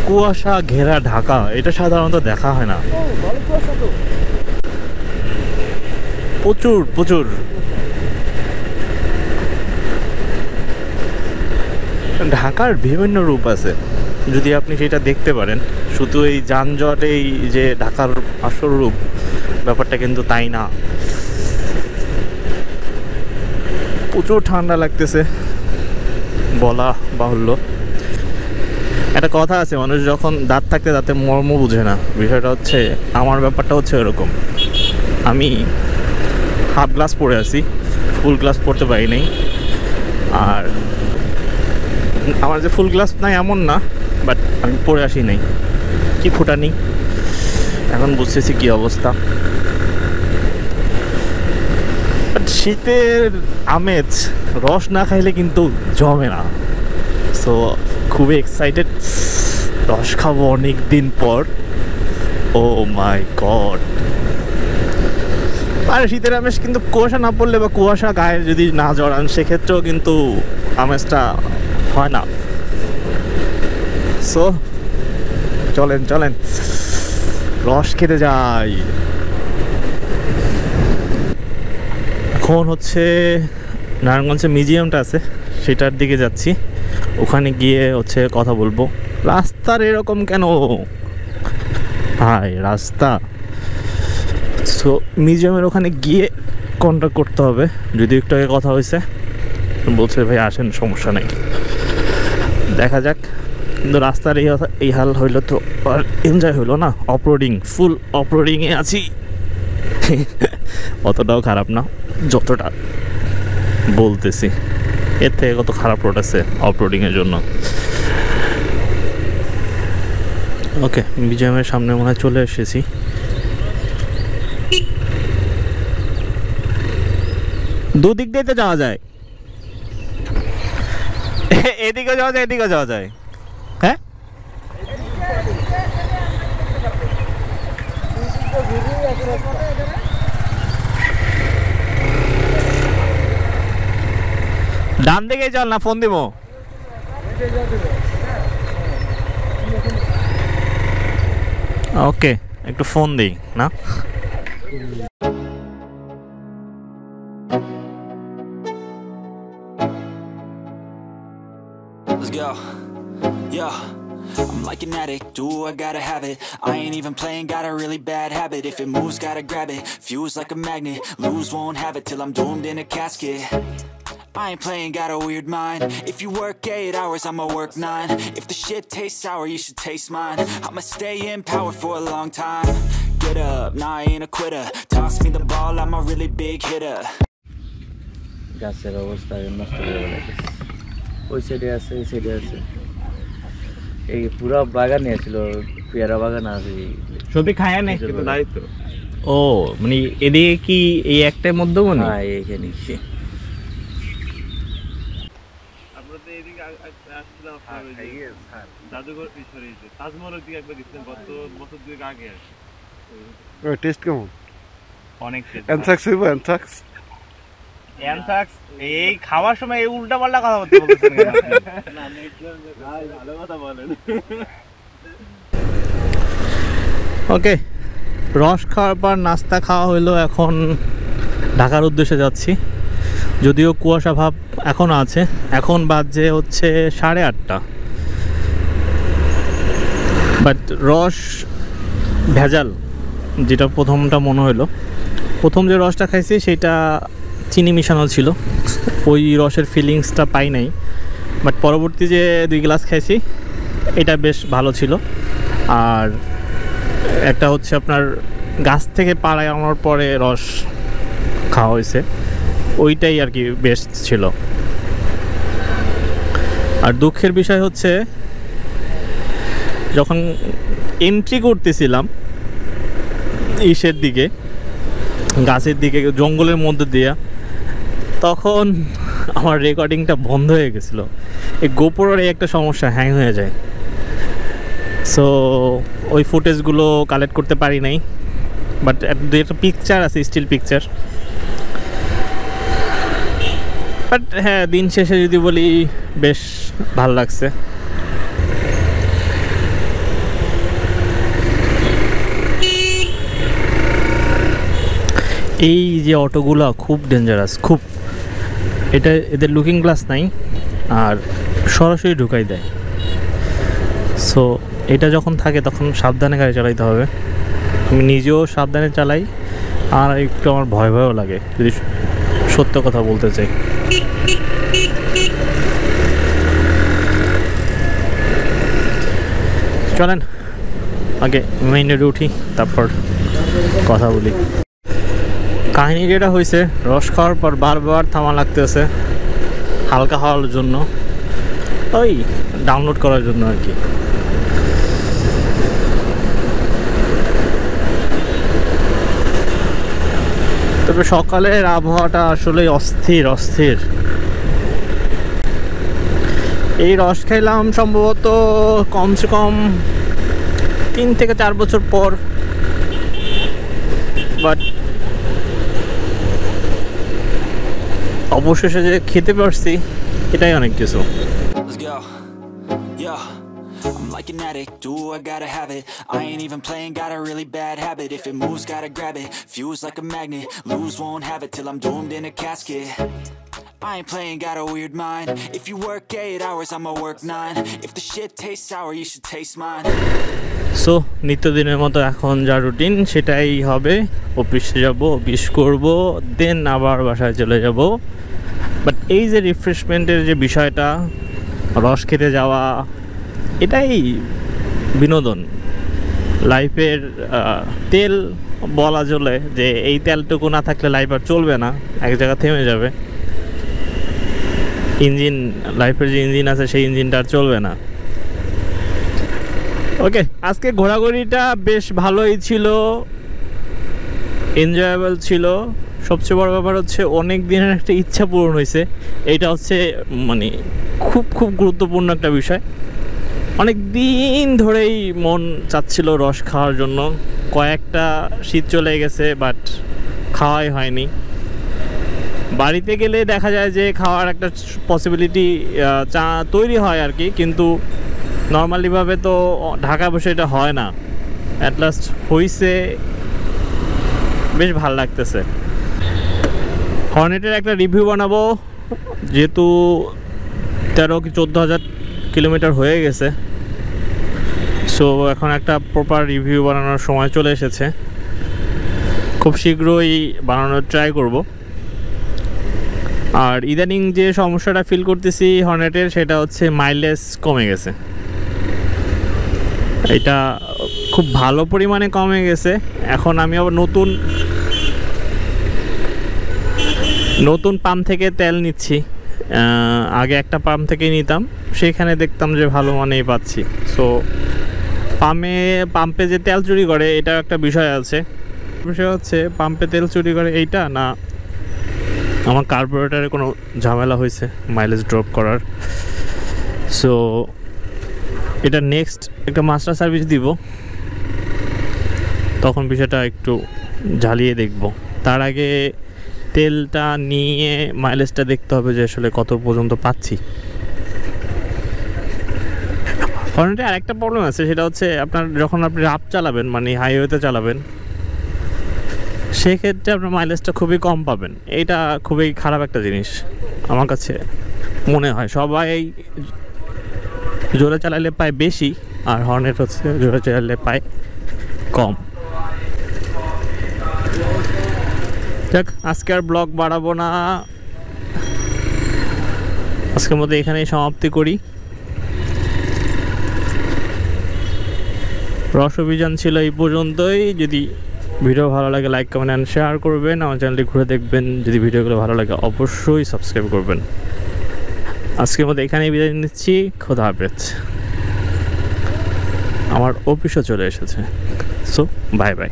কুয়াশা ঘেরা ঢাকা, এটা সাধারণত দেখা হয় না। প্রচুর প্রচুর। ঢাকার বিভিন্ন রূপ আছে, যদি আপনি সেটা দেখতে পারেন। শুধু এই যানজটেই যে ঢাকার আসল রূপ, ব্যাপারটা কিন্তু তাই না। প্রচুর ঠান্ডা লাগতেছে বলা বাহুল্য। একটা কথা আছে, মানুষ যখন দাঁত থাকতে দাঁতে মর্ম বুঝে না। বিষয়টা হচ্ছে, আমার ব্যাপারটা হচ্ছে এরকম। আমি হাফ গ্লাস পরে আছি, ফুল গ্লাস পরতে পারি নাই। আর আমার যে ফুল গ্লাস নাই এমন না, বাট আমি পরে আসি নাই, কি ফুটানি। এখন বুঝতেছি কি অবস্থা। শীতের আমেজ রস না খাইলে কিন্তু জমে না। সো খুবই এক্সাইটেড, রস খাবো অনেক দিন পর। ও মাই গড। আর শীতের আমেজ কিন্তু কুয়াশা না পড়লে বা কুয়াশা গায়ে যদি না জড়ান, সেক্ষেত্রেও কিন্তু আমেজটা হয় না। সো চলেন চলেন রস খেতে যাই। এখন হচ্ছে নারায়ণগঞ্জে মিউজিয়ামটা আছে, সেটার দিকে যাচ্ছি। ওখানে গিয়ে হচ্ছে কথা বলবো। রাস্তার এরকম কেন? হাই রাস্তা। সো মিউজিয়ামের ওখানে গিয়ে কন্ট্যাক্ট করতে হবে। যদি একটু আগে কথা হয়েছে, বলছে ভাই আসেন, সমস্যা নেই, দেখা যাক। কিন্তু রাস্তার এই হাল হইলো তো আর এনজয় হইলো না। অফরোডিং, ফুল অফরোডিংয়ে আছি। অতটাও খারাপ না যতটা বলতেছি, এর থেকে কত খারাপ রোড আছে অফরোডিংয়ের জন্য। ওকে, মিউজিয়ামের সামনে মনে হয় চলে এসেছি। দুদিক দিয়ে তো যাওয়া যায়, এদিকে যাওয়া যায়, এদিকে যাওয়া যায়। হ্যাঁ, ডান দিকে চল না, ফোন দিব। ওকে, একটু ফোন দিই না। Let's go. Yeah. I'm like an addict, do I gotta have it. I ain't even playing, got a really bad habit. If it moves, gotta grab it. Fuse like a magnet, lose, won't have it till I'm doomed in a casket. I ain't playing, got a weird mind. If you work 8 hours, I'ma work 9. If the shit tastes sour, you should taste mine. I'ma stay in power for a long time. Get up, nah, I ain't a quitter. Toss me the ball, I'm a really big hitter. গাছের অবস্থা নষ্ট করে ফেলেছে। ওই সাইডে আছে, এই সাইডে আছে, এই পুরো বাগানে ছিল, পেয়ারা বাগান আছে। সবই খায় না কিন্তু দায়িত্ব। ও মানে এদিকে কি এই একটাই মধ্যমণি? হ্যাঁ, এইখানে আমরা তো এদিকে আসছিলাম জাদুঘর, সরি তাজমহলের দিকে একবার গেছিলাম গত বছর 2 আগে। টেস্ট কেমন? অনেক অ্যানথ্রাক্স হইব, অ্যানথ্রাক্স অ্যানথ্রাক্স এই খাওয়ার সময় এই উল্টা পাল্টা কথা বলতে বলতেছেন কেন আপনি? না ভালো কথা বলেন। ওকে, রস খাওয়ার পর নাস্তা খাওয়া হইলো। এখন ঢাকার উদ্দেশ্যে যাচ্ছি, যদিও কুয়াশা ভাব এখনও আছে। এখন বাজে হচ্ছে 8:30। বাট রস ভেজাল, যেটা প্রথমটা মনে হলো। প্রথম যে রসটা খাইছি সেটা চিনি মিশানো ছিল, ওই রসের ফিলিংসটা পাই নাই। বাট পরবর্তী যে 2 গ্লাস খাইছি, এটা বেশ ভালো ছিল। আর একটা হচ্ছে আপনার গাছ থেকে পাড়ায় আনার পরে রস খাওয়া হয়েছে, ওইটাই আর কি বেস্ট ছিল। আর দুঃখের বিষয় হচ্ছে, যখন এন্ট্রি করতেছিলাম ইসের দিকে, গাছের দিকে, জঙ্গলের মধ্যে দিয়ে, তখন আমার রেকর্ডিংটা বন্ধ হয়ে গেছিলো। এই গোপ্রোর একটা সমস্যা, হ্যাং হয়ে যায়। সো ওই ফুটেজগুলো কালেক্ট করতে পারি নাই। বাট একটা পিকচার আছে, স্টিল পিকচার। বাট হ্যাঁ, দিন শেষে যদি বলি বেশ ভালো লাগছে। এই যে অটোগুলো খুব ডেঞ্জারাস, খুব। এটা এদের লুকিং গ্লাস নাই আর সরাসরি ঢুকাই দেয়। সো এটা যখন থাকে তখন সাবধানে গাড়ি চালাইতে হবে। আমি নিজেও সাবধানে চালাই আর একটু আমার ভয় ভয়ও লাগে যদি সত্য কথা বলতে চাই। চলেন আগে মেইন রোডে উঠি, তারপর কথা বলি। কাহিনী যেটা হয়েছে, রস খাওয়ার পর বারবার থামা লাগতেছে হালকা হওয়ার জন্য, ওই ডাউনলোড করার জন্য আর কি। তবে সকালের আবহাওয়াটা আসলে অস্থির অস্থির। এই রস খাইলাম সম্ভবত কমসে কম 3 থেকে 4 বছর পর, বাট অবশেষে যে খেতে পারছি এটাই অনেক কিছু। I'm like an addict, do I gotta have it. I ain't even playing, got a really bad habit. If it moves, gotta grab it, fuse like a magnet. Lose, won't have it till I'm doomed in a casket. I ain't playing, got a weird mind. If you work 8 hours, I'ma work 9. If the shit tastes sour, you should taste mine. So নিত্যদিনের মতো এখন যা routine সেটাই হবে। অফিসে যাব, office করব, দেন আবার বাসায় চলে যাব। বাট এই যে রিফ্রেশমেন্টের যে বিষয়টা, রস খেতে যাওয়া, এটাই বিনোদন লাইফের। তেল বলা চলে যে এই তেলটুকু না থাকলে লাইফ আর চলবে না, এক জায়গা থেমে যাবে। ইঞ্জিন, লাইফের যে ইঞ্জিন আছে সেই ইঞ্জিনটা আর চলবে না। ওকে, আজকে ঘোরাঘুরিটা বেশ ভালোই ছিল, এনজয়েবল ছিল। সবচেয়ে বড় ব্যাপার হচ্ছে অনেক দিনের একটা ইচ্ছা পূরণ হয়েছে। এইটা হচ্ছে মানে খুব খুব গুরুত্বপূর্ণ একটা বিষয়। অনেক দিন ধরেই মন চাচ্ছিল রস খাওয়ার জন্য। কয়েকটা শীত চলে গেছে বাট খাওয়াই হয়নি। বাড়িতে গেলে দেখা যায় যে খাওয়ার একটা পসিবিলিটি তৈরি হয় আর কি, কিন্তু নর্মালিভাবে তো ঢাকা বসে এটা হয় না। অ্যাট লাস্ট হইছে, বেশ ভালো লাগতেছে। হর্নেটের একটা রিভিউ বানাবো, যেহেতু 13 কি 14,000 কিলোমিটার হয়ে গেছে। সো এখন একটা প্রপার রিভিউ বানানোর সময় চলে এসেছে। খুব শীঘ্রই বানানোর ট্রাই করব। আর ইদানিং যে সমস্যাটা ফিল করতেছি হর্নেটের, সেটা হচ্ছে মাইলেজ কমে গেছে। এটা খুব ভালো পরিমাণে কমে গেছে। এখন আমি আবার নতুন পাম্প থেকে তেল নিচ্ছি। আগে একটা পাম্প থেকে নিতাম, সেখানে দেখতাম যে ভালো মানেই পাচ্ছি। সো পাম্পে যে তেল চুরি করে এটা একটা বিষয় আছে। বিষয় হচ্ছে পাম্পে তেল চুরি করে এইটা না, আমার কার্বোরেটরে কোনো ঝামেলা হয়েছে মাইলেজ ড্রপ করার। সো এটা নেক্সট একটা মাস্টার সার্ভিস দিব, তখন বিষয়টা একটু ঝালিয়ে দেখব। তার আগে তেলটা নিয়ে মাইলেজটা দেখতে হবে যে আসলে কত পর্যন্ত পাচ্ছি। হর্নেটে আরেকটা প্রবলেম আছে, সেটা হচ্ছে যখন আপনি রাপ চালাবেন, মানে হাইওয়েতে চালাবেন, সেক্ষেত্রে আপনার মাইলেজটা খুবই কম পাবেন। এইটা খুবই খারাপ একটা জিনিস আমার কাছে মনে হয়। সবাই জোরে চালালে পায় বেশি, আর হর্নেট হচ্ছে জোরে চালালে পায় কম। যাক, আজকে আর ব্লগ বাড়াবো না, আজকের মধ্যে এখানেই সমাপ্তি করি। রস অভিযান ছিল এই পর্যন্তই। যদি ভিডিও ভালো লাগে লাইক, কমেন্ট অ্যান্ড শেয়ার করবেন। আমার চ্যানেলটি ঘুরে দেখবেন। যদি ভিডিওগুলো ভালো লাগে অবশ্যই সাবস্ক্রাইব করবেন। আজকের মধ্যে এখানেই বিদায় নিচ্ছি। খোদা হাফেজ। আমার অফিসও চলে এসেছে। So bye bye.